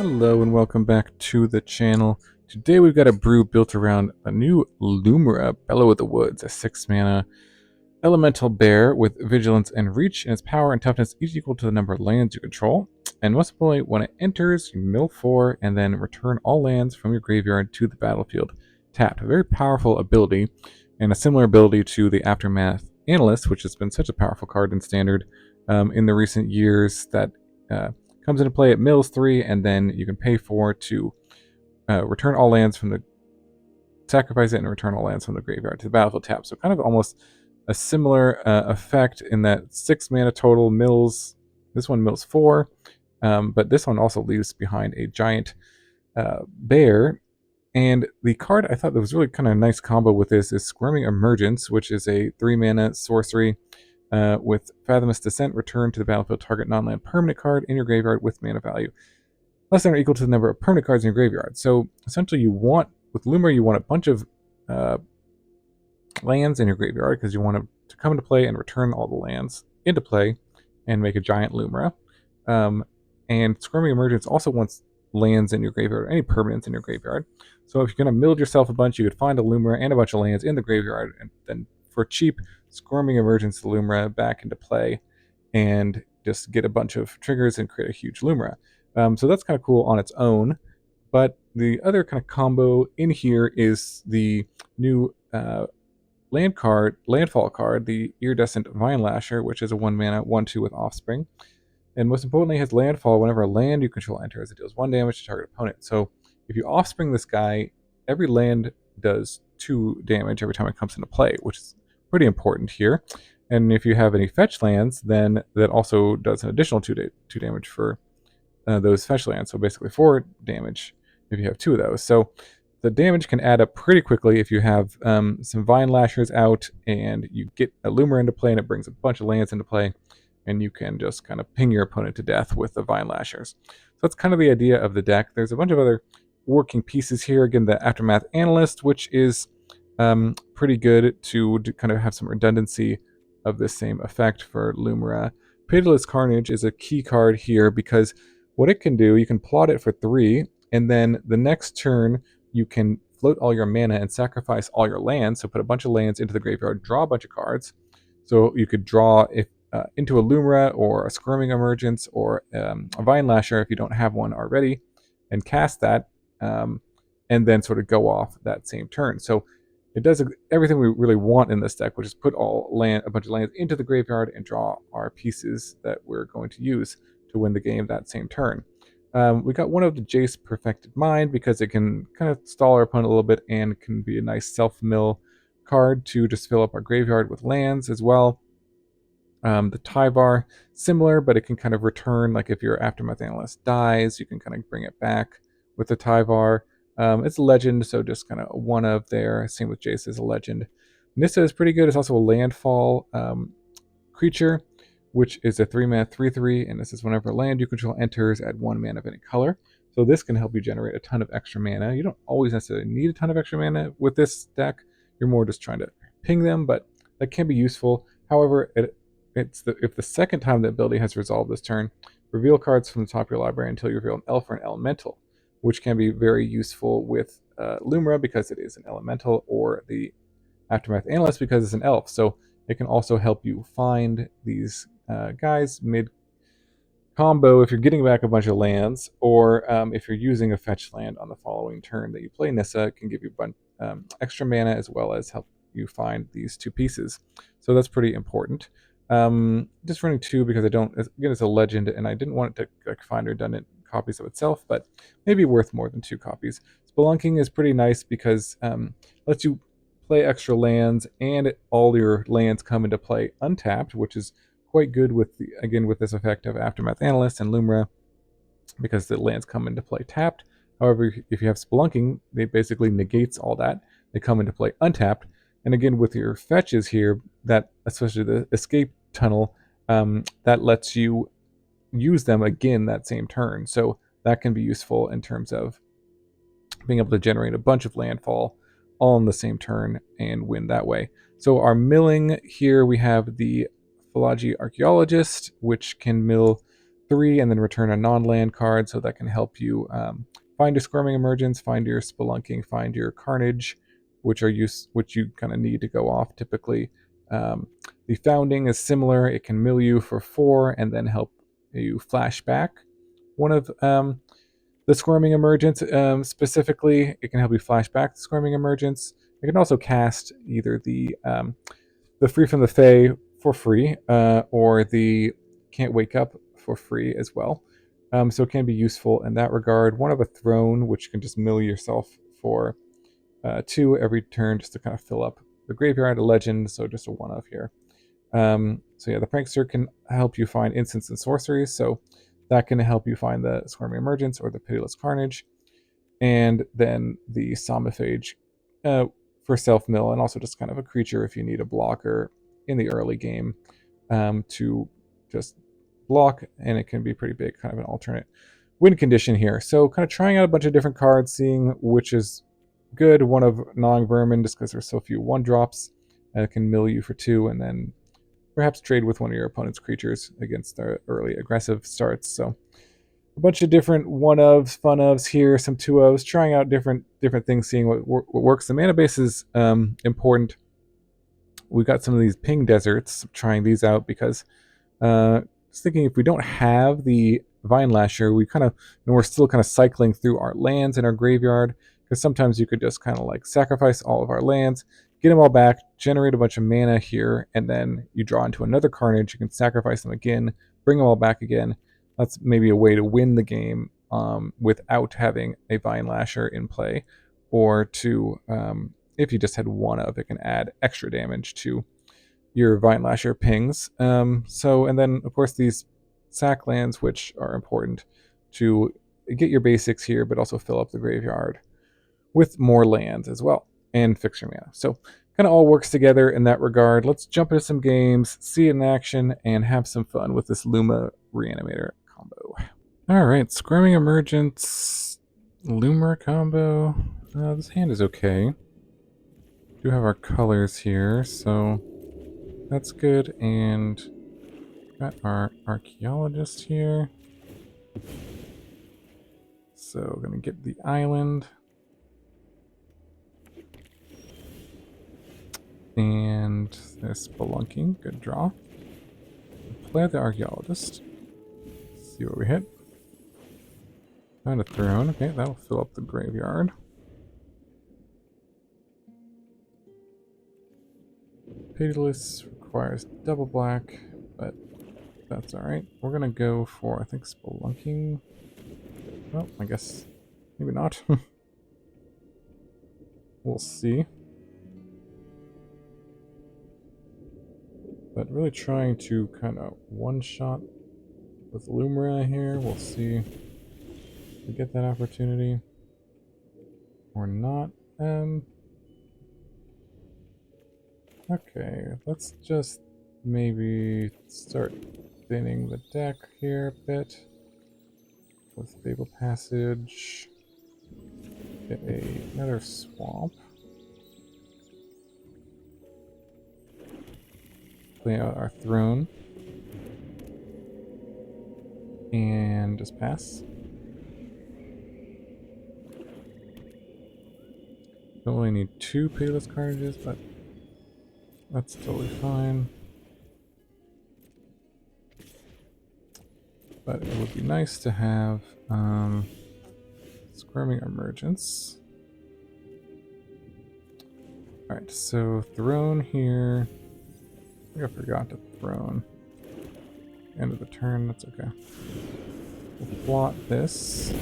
Hello and welcome back to the channel. Today we've got a brew built around a new Lumra, Bellow of the Woods, a 6-mana elemental bear with vigilance and reach, and its power and toughness each equal to the number of lands you control. And most importantly, when it enters, you mill 4 and then return all lands from your graveyard to the battlefield tapped. A very powerful ability, and a similar ability to the Aftermath Analyst, which has been such a powerful card in Standard in the recent years that comes into play at mills 3, and then you can pay 4 to return all lands from the sacrifice it and return all lands from the graveyard to the battlefield tap. So kind of almost a similar effect in that 6 mana total mills. This one mills 4, but this one also leaves behind a giant bear. And the card I thought that was really kind of a nice combo with this is Squirming Emergence, which is a 3 mana sorcery with Fathomless Descent. Return to the battlefield target non-land permanent card in your graveyard with mana value less than or equal to the number of permanent cards in your graveyard. So essentially with Lumra, you want a bunch of lands in your graveyard because you want to come into play and return all the lands into play and make a giant Lumra. And Squirming Emergence also wants lands in your graveyard, or any permanents in your graveyard. So if you're going to build yourself a bunch, you could find a Lumra and a bunch of lands in the graveyard, and then for cheap, Squirming Emergence Lumra back into play and just get a bunch of triggers and create a huge Lumra. So that's kind of cool on its own. But the other kind of combo in here is the new landfall card, the Iridescent Vinelasher, which is a 1-mana 1/2 with Offspring. And most importantly, it has landfall. Whenever a land you control enters, it deals 1 damage to target opponent. So if you Offspring this guy, every land does 2 damage every time it comes into play, which is pretty important here. And if you have any fetch lands, then that also does an additional 2 damage for those fetch lands. So basically 4 damage if you have 2 of those. So the damage can add up pretty quickly if you have some Vine Lashers out and you get a Lumra into play and it brings a bunch of lands into play, and you can just kind of ping your opponent to death with the Vine Lashers. So that's kind of the idea of the deck. There's a bunch of other working pieces here. Again, the Aftermath Analyst, which is pretty good to kind of have some redundancy of the same effect for Lumra. Pitiless Carnage is a key card here because what it can do, you can plot it for 3, and then the next turn you can float all your mana and sacrifice all your lands. So put a bunch of lands into the graveyard, draw a bunch of cards. So you could draw into a Lumra or a Squirming Emergence or a Vine Lasher if you don't have one already, and cast that, and then sort of go off that same turn. So it does everything we really want in this deck, which is put a bunch of lands into the graveyard and draw our pieces that we're going to use to win the game that same turn. We got one of the Jace Perfected Mind because it can kind of stall our opponent a little bit and can be a nice self-mill card to just fill up our graveyard with lands as well. The Tyvar, similar, but it can kind of return, like if your Aftermath Analyst dies, you can kind of bring it back with the Tyvar. It's a legend, so just kind of one of there. Same with Jace is a legend. Nissa is pretty good. It's also a landfall creature, which is a 3-mana 3/3, and this is whenever a land you control enters, add 1 mana of any color. So this can help you generate a ton of extra mana. You don't always necessarily need a ton of extra mana with this deck. You're more just trying to ping them, but that can be useful. However, if the second time the ability has resolved this turn, reveal cards from the top of your library until you reveal an elf or an elemental, which can be very useful with Lumra because it is an elemental, or the Aftermath Analyst because it's an elf. So it can also help you find these guys mid-combo if you're getting back a bunch of lands, or if you're using a fetch land on the following turn that you play Nissa. It can give you a bunch extra mana as well as help you find these 2 pieces. So that's pretty important. Just running 2 because again, it's a legend, and I didn't want it to find redundant copies of itself, but maybe worth more than 2 copies. Spelunking is pretty nice because lets you play extra lands, and all your lands come into play untapped, which is quite good with with this effect of Aftermath Analyst and Lumra, because the lands come into play tapped. However, if you have Spelunking, it basically negates all that. They come into play untapped. And again, with your fetches here, that especially the escape tunnel, that lets you use them again that same turn. So that can be useful in terms of being able to generate a bunch of landfall all in the same turn and win that way. So our milling here, we have the Fallaji Archaeologist, which can mill 3 and then return a non-land card, so that can help you find your Squirming Emergence, find your Spelunking, find your Carnage, which you kind of need to go off typically. The Founding is similar. It can mill you for 4 and then help you flash back one of the Squirming Emergence. Specifically, it can help you flash back the Squirming Emergence. It can also cast either the Free from the Fae for free, or the Can't Wake Up for free as well. So it can be useful in that regard. One of a Throne, which can just mill yourself for 2 every turn just to kind of fill up the graveyard. A Legend, so just a 1-of here. So yeah, the Prankster can help you find instants and sorceries, so that can help you find the Squirming Emergence or the Pitiless Carnage. And then the Somnophage for self-mill, and also just kind of a creature if you need a blocker in the early game to just block, and it can be pretty big, kind of an alternate win condition here. So kind of trying out a bunch of different cards, seeing which is good. One of Gnawing Vermin, just because there's so few 1-drops, and it can mill you for 2, and then perhaps trade with one of your opponent's creatures against their early aggressive starts. So a bunch of different 1-ofs, fun-ofs here, some 2-ofs, trying out different things, seeing what works. The mana base is important. We got some of these ping deserts, trying these out because just thinking if we don't have the Vinelasher, we're still kind of cycling through our lands in our graveyard, because sometimes you could just kind of like sacrifice all of our lands, get them all back, generate a bunch of mana here, and then you draw into another Carnage. You can sacrifice them again, bring them all back again. That's maybe a way to win the game without having a Vinelasher in play, or to if you just had 1-of, it can add extra damage to your Vinelasher pings. And then of course these sack lands, which are important to get your basics here, but also fill up the graveyard with more lands as well, and fix your mana. So kind of all works together in that regard. Let's jump into some games, see it in action, and have some fun with this Lumra Reanimator combo. Alright, Squirming Emergence, Lumra combo. This hand is okay. We do have our colors here, so that's good. And got our Archaeologist here. So gonna get the island. And there's Spelunking, good draw. Play the Archaeologist. See what we hit. Found a Throne, okay, that'll fill up the graveyard. Pitiless requires double black, but that's alright. We're gonna go for, I think, Spelunking. Well, I guess maybe not. We'll see. But really trying to kind of one-shot with Lumra here. We'll see if we get that opportunity or not. Okay, let's just maybe start thinning the deck here a bit with Fabled Passage. Get another swamp. Play out our Throne. And just pass. Don't really need 2 Pitiless Carnages, but that's totally fine. But it would be nice to have Squirming Emergence. Alright, so Throne here. I think I forgot to Throne. End of the turn, that's okay. We'll plot this.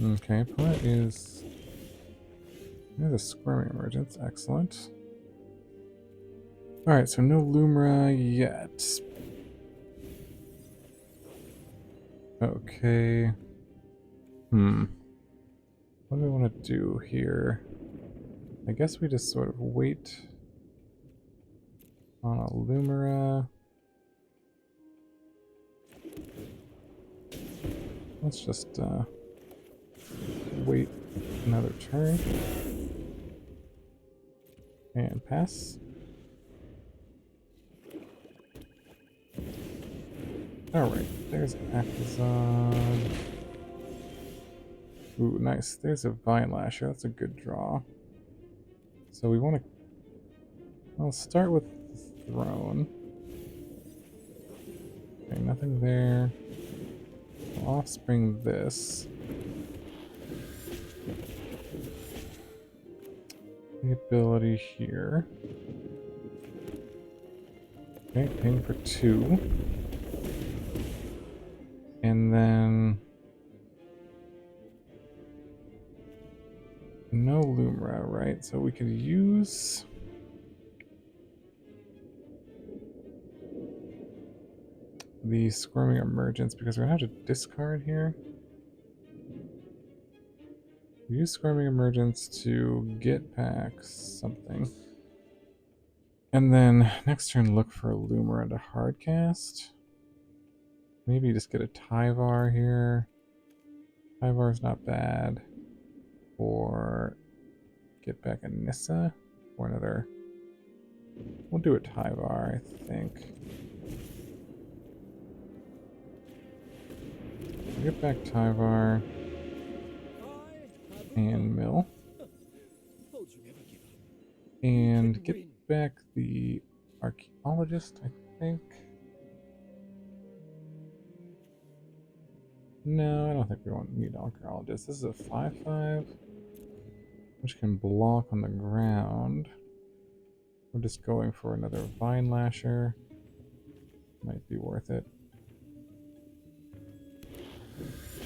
Okay, opponent is... There's a Squirming Emergence, excellent. Alright, so no Lumra yet. Okay. What do we want to do here? I guess we just sort of wait on a Lumra. Let's just wait another turn. And pass. Alright, there's Akazan. Ooh, nice. There's a Vinelasher. That's a good draw. So we want to... I'll start with the Throne. Okay, nothing there. I'll offspring this. The ability here. Okay, ping for 2. And then... no Lumra, right? So we could use... the Squirming Emergence, because we're going to have to discard here. We use Squirming Emergence to get back something. And then next turn look for a Lumra to hardcast. Maybe just get a Tyvar here. Tyvar's not bad. Or get back a Nissa. Or another... we'll do a Tyvar, I think. Get back Tyvar. And mill. And get back the Archaeologist, I think. No, I don't think we need Archaeologist. This is a 5/5, which can block on the ground. We're just going for another Vinelasher. Might be worth it.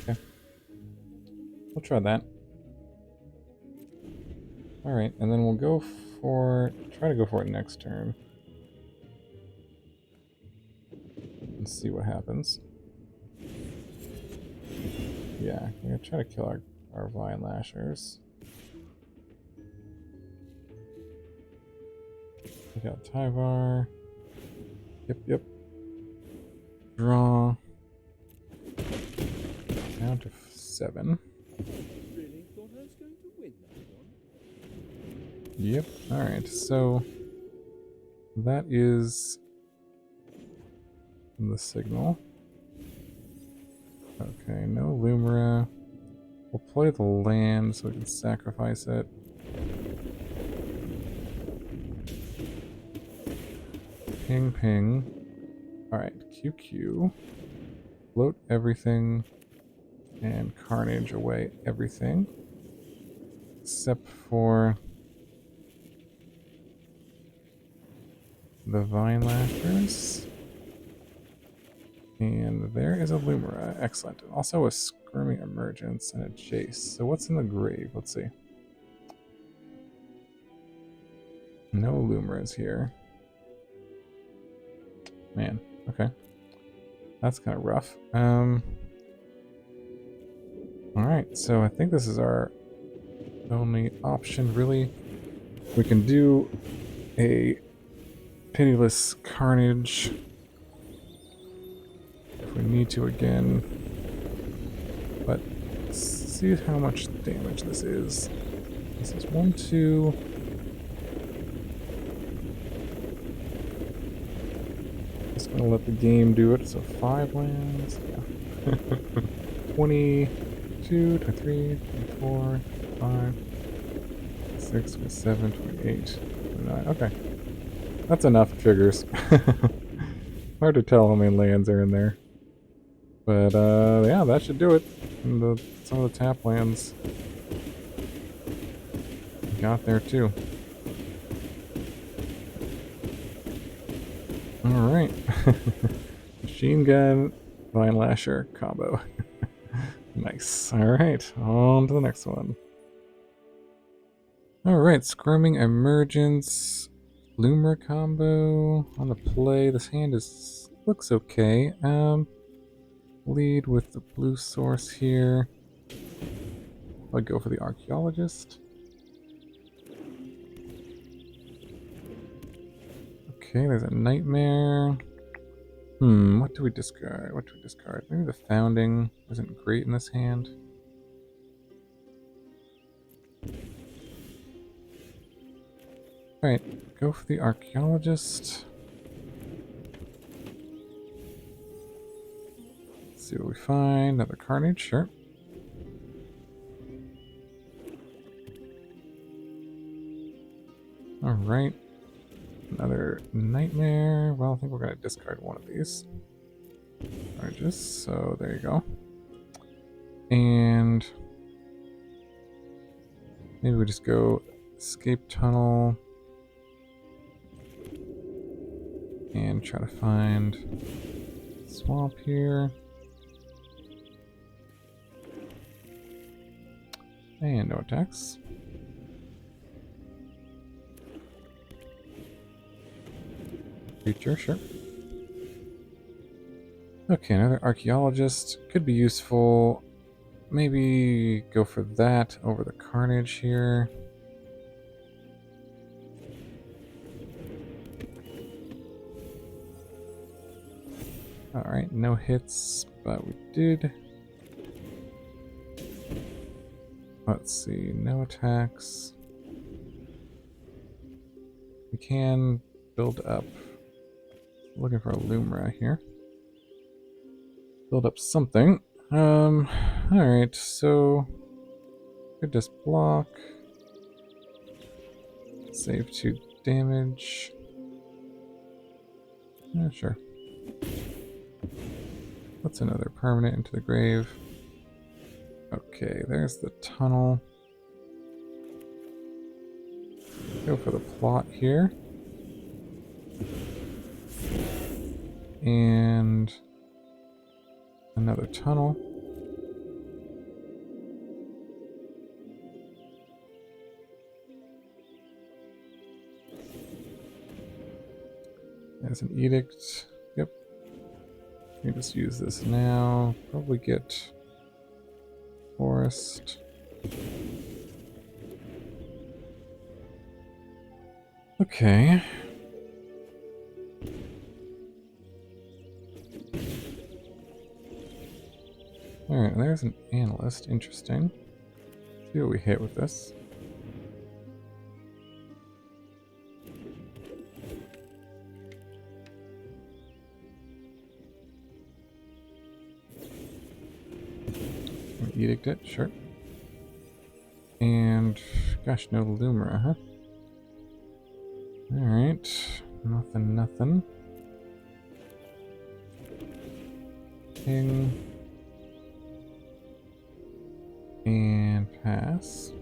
Okay. We'll try that. Alright, and then we'll go for... try to go for it next turn. And see what happens. Yeah, we're gonna try to kill our Vinelashers. We got Tyvar. Yep. Draw. Down to 7. Really thought I was going to win that one. Yep. Alright, so that is the signal. Okay, no Lumra. We'll play the land so we can sacrifice it. Ping. Alright, QQ. Float everything. And Carnage away everything. Except for the Vinelashers. And there is a Lumra. Excellent. Also a Squirming Emergence and a Jace. So what's in the grave? Let's see. No Lumras here. Man, okay. That's kind of rough. Alright, so I think this is our only option, really. We can do a Pitiless Carnage if we need to again. But let's see how much damage this is. This is 1, 2... just gonna let the game do it. So 5 lands. Yeah. 22, 23, 24, 25, 26, 27, 28, 29. Okay. That's enough triggers. Hard to tell how many lands are in there. But yeah, that should do it. And some of the tap lands got there too. Alright. Machine Gun, Vinelasher combo. Nice. Alright, on to the next one. Alright, Squirming Emergence, Lumra combo on the play. This hand looks okay. Lead with the blue source here. I'll go for the Archaeologist. Okay, there's a Nightmare. What do we discard? Maybe the Founding isn't great in this hand. Alright, go for the Archaeologist. Let's see what we find. Another Carnage, sure. Alright. Another Nightmare. Well, I think we're going to discard one of these. Just so there you go. And maybe we just go Escape Tunnel and try to find Swamp here. And no attacks. Creature, sure. Okay, another Archaeologist. Could be useful. Maybe go for that over the Carnage here. Alright, no hits, but we did. Let's see, no attacks. We can build up. Looking for a Lumra here. Build up something. Alright, so could just block. Save 2 damage. Yeah, sure. What's another permanent into the grave? Okay, there's the tunnel. Go for the plot here. And another tunnel. There's an edict. Yep. We can just use this now. Probably get forest. Okay. Alright, there's an analyst. Interesting. Let's see what we hit with this. Edict it, sure. And gosh, no Lumra, huh? Alright. Nothing. King. And pass.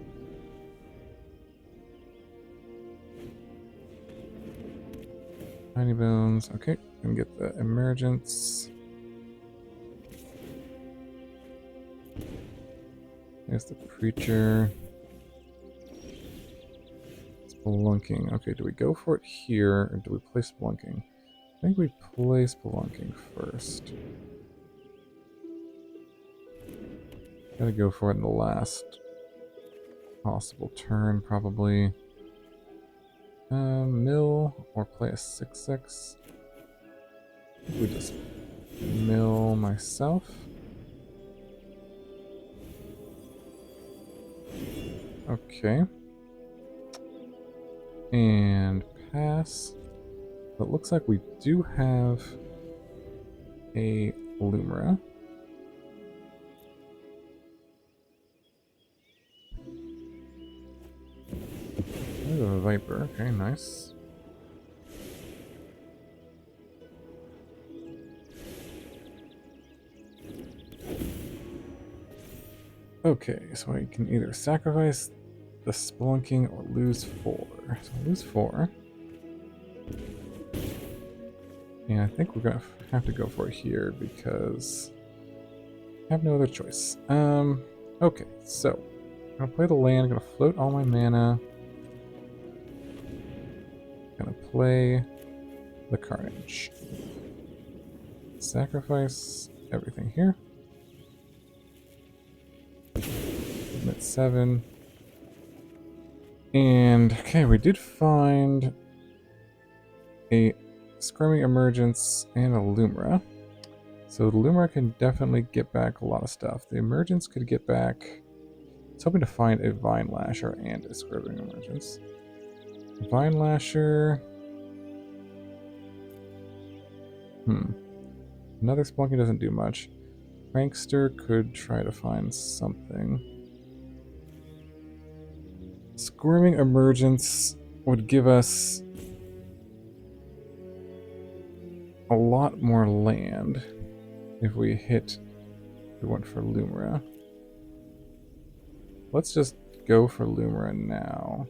Tiny Bones. Okay, gonna get the Emergence. There's the Preacher. Spelunking. Okay, do we go for it here, or do we play Spelunking? I think we play Spelunking first. Gotta go for it in the last possible turn, probably. Mill, or play a 6/6. I think we just mill myself. Okay. And pass. But it looks like we do have a Lumra. There's a Viper. Okay, nice. Okay, so I can either sacrifice the Spelunking or lose 4. So lose 4. And I think we're gonna have to go for it here because I have no other choice. Okay, so I'm gonna play the land, I'm gonna float all my mana. Gonna play the Carnage. Sacrifice everything here. At 7. And okay, we did find a Squirming Emergence and a Lumra. So the Lumra can definitely get back a lot of stuff. The Emergence could get back. I was hoping to find a Vinelasher and a Squirming Emergence. Vinelasher. Another Spelunking doesn't do much. Prankster could try to find something. Squirming Emergence would give us a lot more land if we went for Lumra. Let's just go for Lumra now.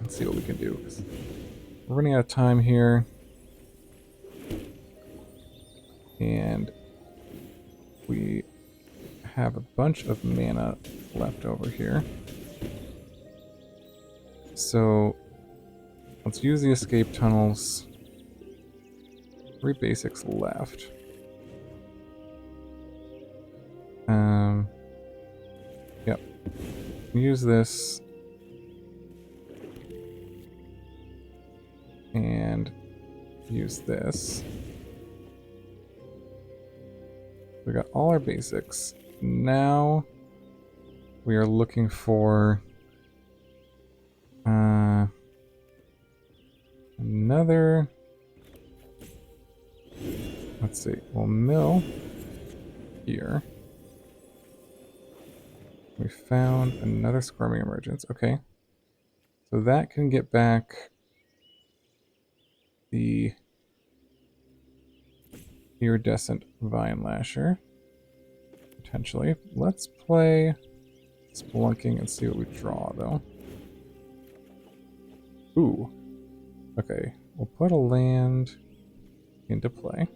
Let's see what we can do. We're running out of time here. And we have a bunch of mana left over here. So let's use the escape tunnels. 3 basics left. Yep. Use this. And use this. We got all our basics. Now we are looking for another. Let's see. We'll mill here. We found another Squirming Emergence. Okay. So that can get back the Iridescent Vinelasher. Potentially. Let's play Spelunking and see what we draw, though. Ooh. Okay. We'll put a land into play.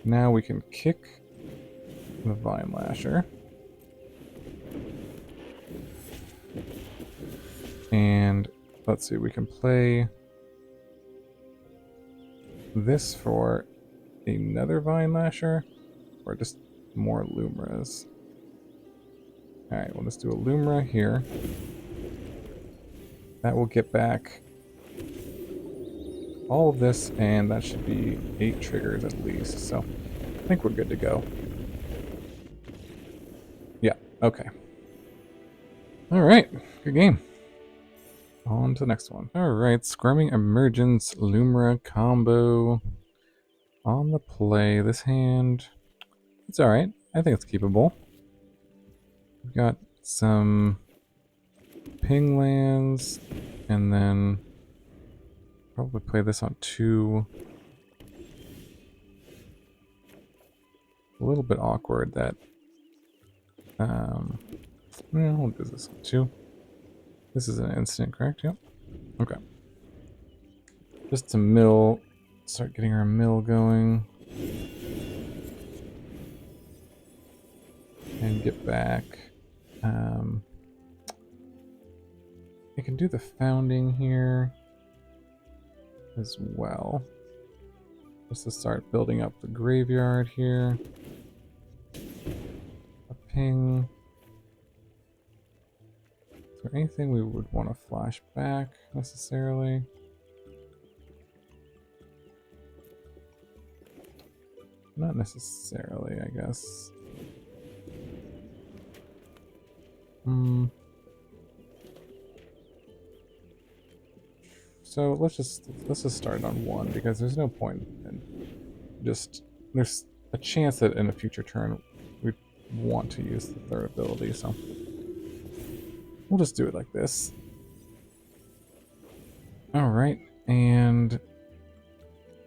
Now we can kick the Vinelasher. And let's see, we can play this for another Vinelasher, or just more Lumras. Alright, we'll just do a Lumra here. That will get back all of this, and that should be 8 triggers at least, so I think we're good to go. Yeah, okay. Alright, good game. On to the next one. Alright, Squirming Emergence, Lumra combo. On the play, this hand, it's alright. I think it's keepable. We've got some ping lands, and then probably play this on 2. A little bit awkward that we'll do this on 2. This is an instant, correct? Yep. Okay. Just to mill, start getting our mill going. And get back. You can do the founding here as well. Just to start building up the graveyard here. A ping. Is there anything we would want to flash back necessarily? Not necessarily, I guess. So let's just start on 1, because there's no point in there's a chance that in a future turn we'd want to use the 3rd ability, so we'll just do it like this. Alright, and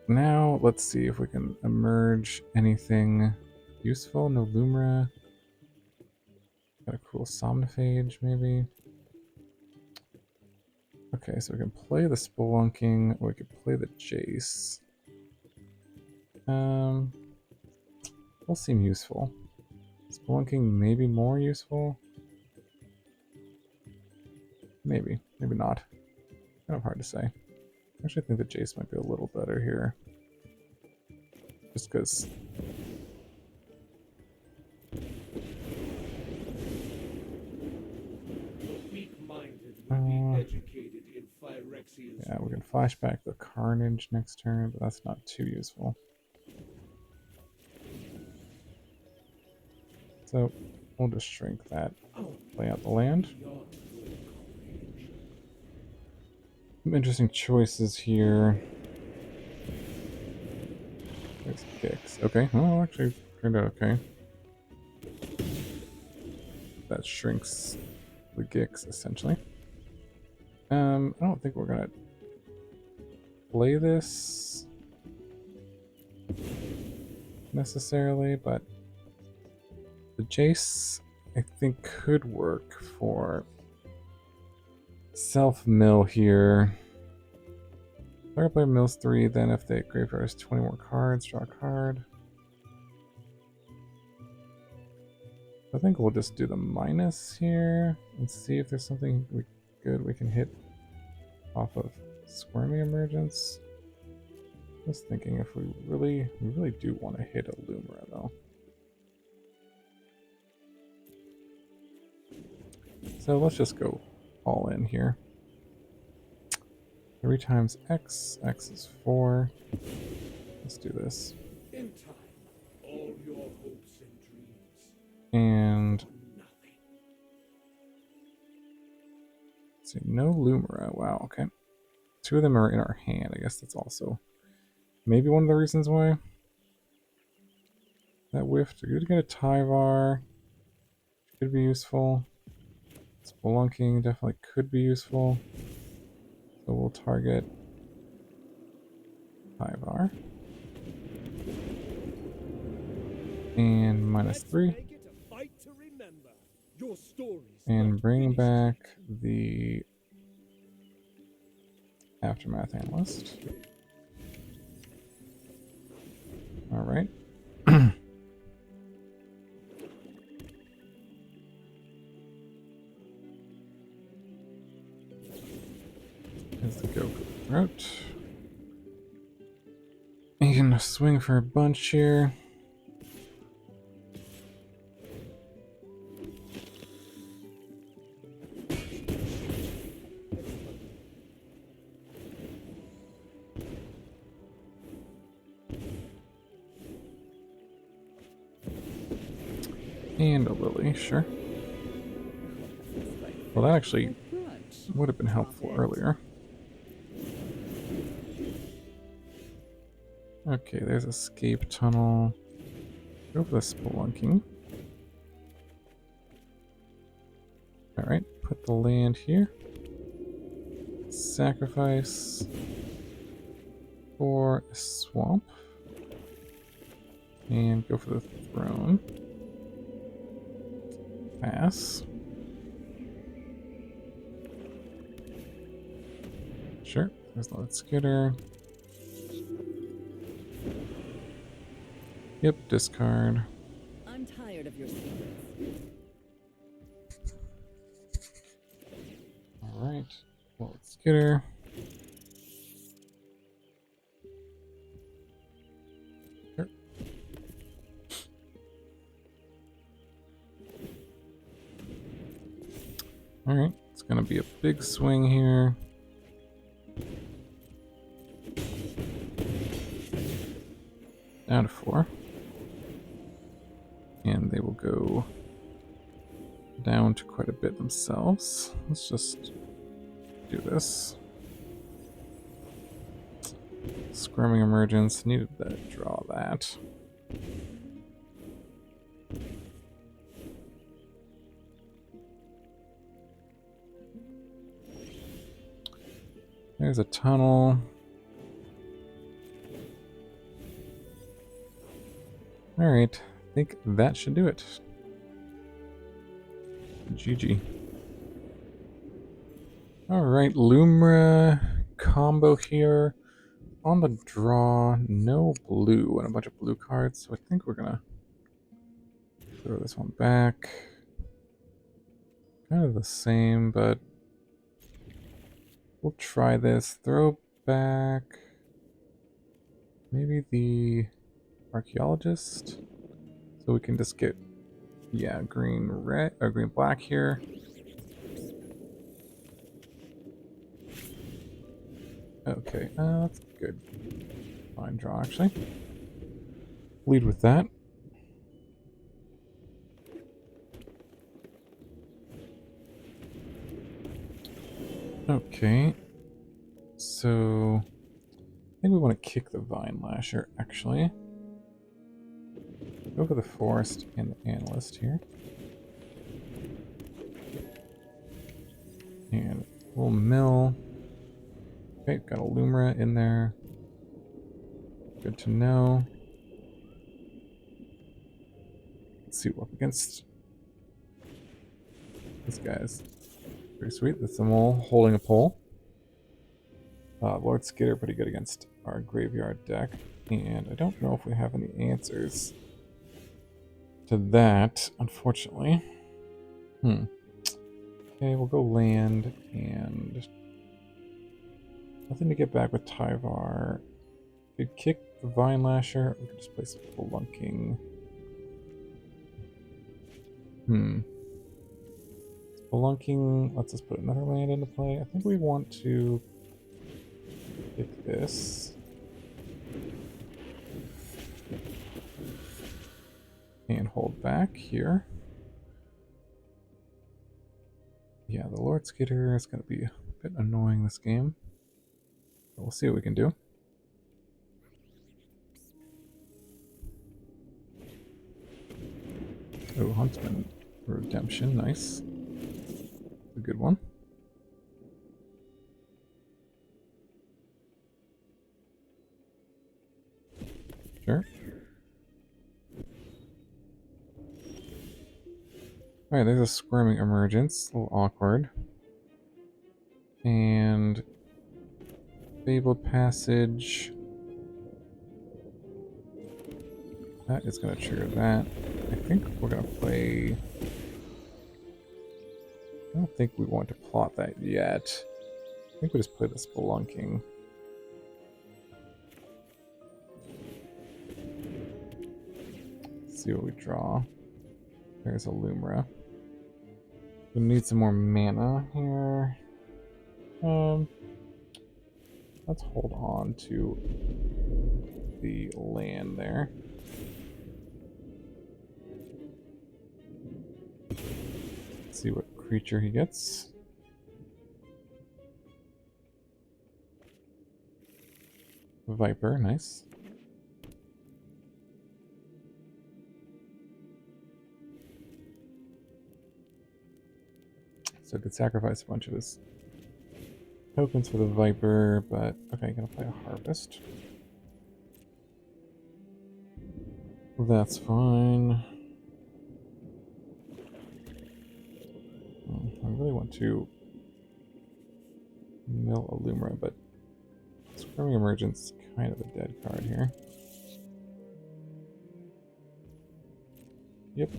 now let's see if we can emerge anything useful. No Lumra. Got a Cruel Somnophage, maybe. Okay, so we can play the Spelunking, or we could play the Jace. Will seem useful. Spelunking maybe more useful? Maybe, maybe not. Kind of hard to say. I actually think the Jace might be a little better here. Just because... yeah, we can flash back the Carnage next turn, but that's not too useful. So we'll just shrink that, play out the land. Some interesting choices here. There's kicks. Okay, well, actually turned out okay. That shrinks the Gix, essentially. I don't think we're gonna play this necessarily, but the Jace, I think, could work for self-mill here. Player play mills 3, then if they graveyard has 20 more cards, draw a card. I think we'll just do the minus here and see if there's something good we can hit off of Squirming Emergence. Just thinking if we really do want to hit a Lumra though. So let's just go all in here. 3 times X. X is 4. Let's do this. In time, all your hopes and dreams. And Nothing. let's see, no Lumra. Wow, okay. 2 of them are in our hand. I guess that's also maybe one of the reasons why that whiffed. Good to get a Tyvar. Could be useful. Spelunking definitely could be useful. So we'll target Tyvar. And -3. And bring back the Aftermath Analyst. Alright. Here's the Goku route. You can swing for a bunch here. And a Lily, sure. Well, that actually would have been helpful earlier. Okay, there's escape tunnel. Go for the Spelunking. Alright, put the land here. Sacrifice for a swamp. And go for the throne. Pass. Sure, there's the Skitter. Yep, discard. I'm tired of your secrets. Alright, well, Skitter. Sure. Alright, it's gonna be a big swing here. Down to 4. And they will go down to quite a bit themselves. Let's just do this. Squirming Emergence, needed to draw that. There's a tunnel. Alright, I think that should do it. GG. Alright, Lumra combo here. On the draw, no blue and a bunch of blue cards, so I think we're gonna throw this one back. Kind of the same, but we'll try this. Throw back maybe the Archaeologist, so we can just get, yeah, green red or green black here. Okay, that's good. Fine draw, actually. Lead with that. Okay. So I think we want to kick the Vinelasher, actually. Go for the Forest and the Analyst here. And we'll mill. Okay, got a Lumra in there. Good to know. Let's see what up against this guy's. Pretty sweet. That's the mole holding a pole. Lord Skitter pretty good against our graveyard deck. And I don't know if we have any answers to that, unfortunately. Okay, we'll go land and nothing to get back with Tyvar. Could kick the Vinelasher. We could just play Spelunking. Spelunking lets us put another land into play. I think we want to kick this. And hold back here. Yeah, the Lord Skitter is going to be a bit annoying this game. But we'll see what we can do. Oh, Huntsman Redemption, nice. A good one. Sure. Alright, there's a Squirming Emergence. A little awkward. And Fabled Passage. That is going to trigger that. I think we're going to play... I don't think we want to plot that yet. I think we just play the Spelunking. Let's see what we draw. There's a Lumra. We need some more mana here. Let's hold on to the land there. Let's see what creature he gets. Viper, nice. So could sacrifice a bunch of his tokens for the Viper, but okay, gonna play a Harvest. That's fine. I really want to mill a Lumra, but Squirming Emergence is kind of a dead card here. Yep.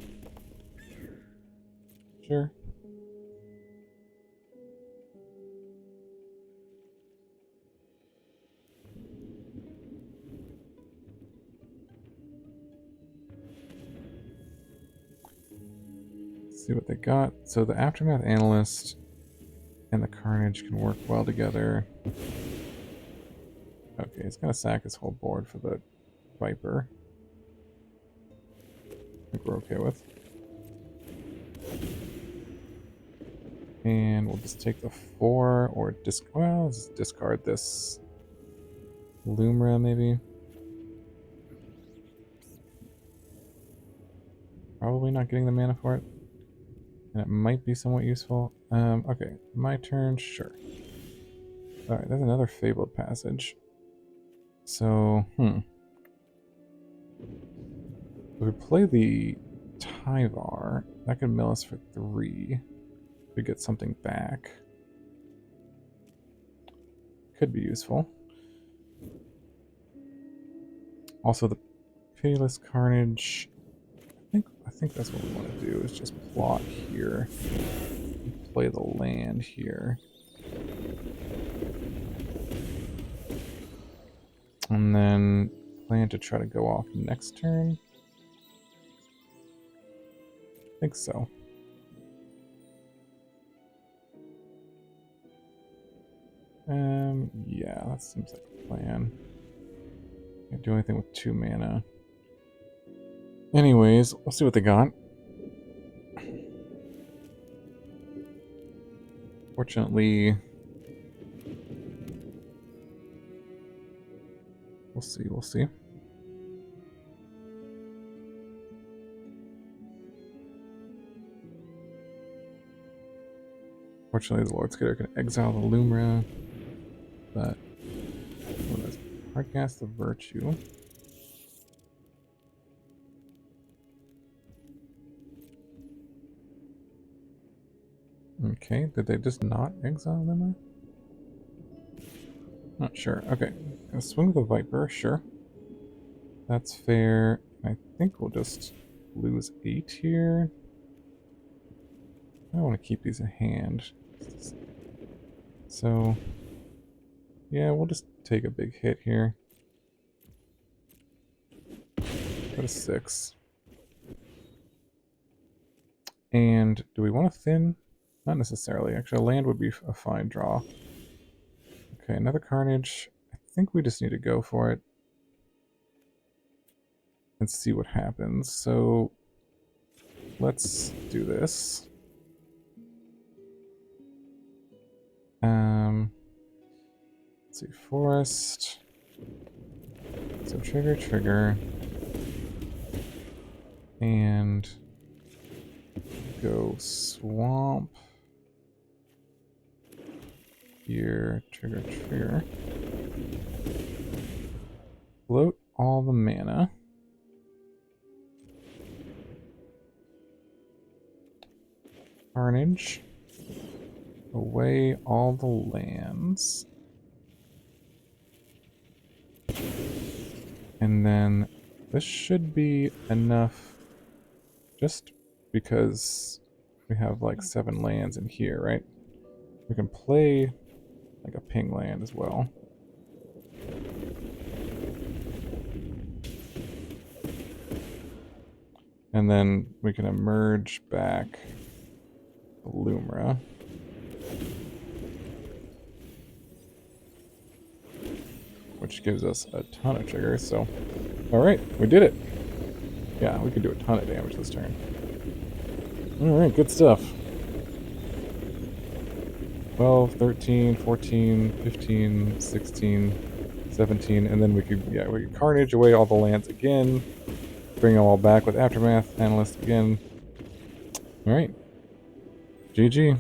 Sure. See what they got. So the Aftermath Analyst and the Carnage can work well together. Okay, he's gonna sack his whole board for the Viper. I think we're okay with. And we'll just take the 4 or well, let's discard this Lumra maybe. Probably not getting the mana for it. And it might be somewhat useful. Okay, my turn, sure. Alright, there's another Fabled Passage. So, if we play the Tyvar, that could mill us for 3 to get something back. Could be useful. Also, the Pitiless Carnage. I think that's what we want to do, is just plot here. Play the land here. And then plan to try to go off next turn. I think so. Yeah, that seems like a plan. Can't do anything with 2 mana. Anyways, we'll see what they got. Fortunately, We'll see. Fortunately, the Lord Skater can exile the Lumra, but let's hardcast the Virtue. Okay, did they just not exile Lumra? Not sure. Okay, gonna swing with the Viper, sure. That's fair. I think we'll just lose 8 here. I don't want to keep these in hand. So, yeah, we'll just take a big hit here. Go to 6. And do we want to thin? Not necessarily. Actually, a land would be a fine draw. Okay, another Carnage. I think we just need to go for it and see what happens. So let's do this. Let's see, Forest. So trigger. And go Swamp. Here, trigger. Float all the mana. Carnage. Away all the lands. And then this should be enough just because we have like 7 lands in here, right? We can play like a ping land as well. And then we can emerge back the Lumra. Which gives us a ton of triggers, so... Alright, we did it! Yeah, we could do a ton of damage this turn. Alright, good stuff. 12, 13, 14, 15, 16, 17, and then we could Carnage away all the lands again. Bring them all back with Aftermath Analyst again. Alright. GG.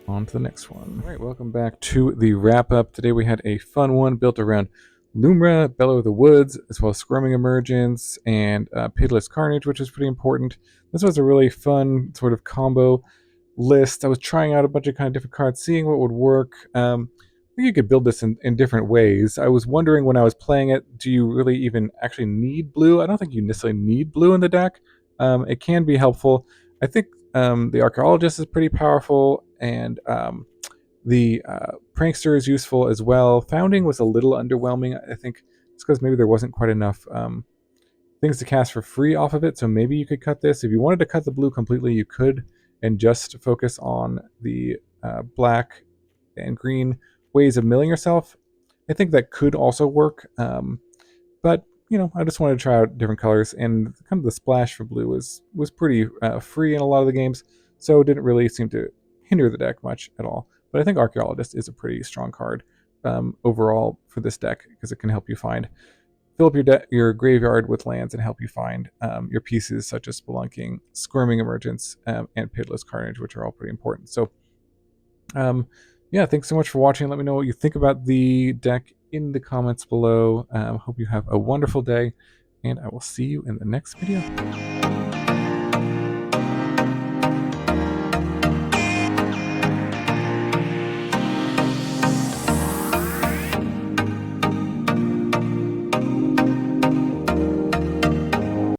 On to the next one. Alright, welcome back to the wrap-up. Today we had a fun one built around Lumra, Bellow of the Woods, as well as Squirming Emergence, and Pitiless Carnage, which is pretty important. This was a really fun sort of combo list. I was trying out a bunch of kind of different cards, seeing what would work. I think you could build this in different ways. I was wondering when I was playing it, do you really even actually need blue? I don't think you necessarily need blue in the deck. It can be helpful. I think the Archaeologist is pretty powerful, and the Prankster is useful as well. Founding was a little underwhelming. I think it's because maybe there wasn't quite enough things to cast for free off of it, so maybe you could cut this. If you wanted to cut the blue completely, you could, and just focus on the black and green ways of milling yourself. I think that could also work, but you know, I just wanted to try out different colors, and kind of the splash for blue was pretty free in a lot of the games, so it didn't really seem to hinder the deck much at all. But I think Archaeologist is a pretty strong card overall for this deck, because it can help you fill up your graveyard with lands and help you find your pieces such as Spelunking, Squirming Emergence, and Pitiless Carnage, which are all pretty important. So, yeah, thanks so much for watching. Let me know what you think about the deck in the comments below. Hope you have a wonderful day, and I will see you in the next video.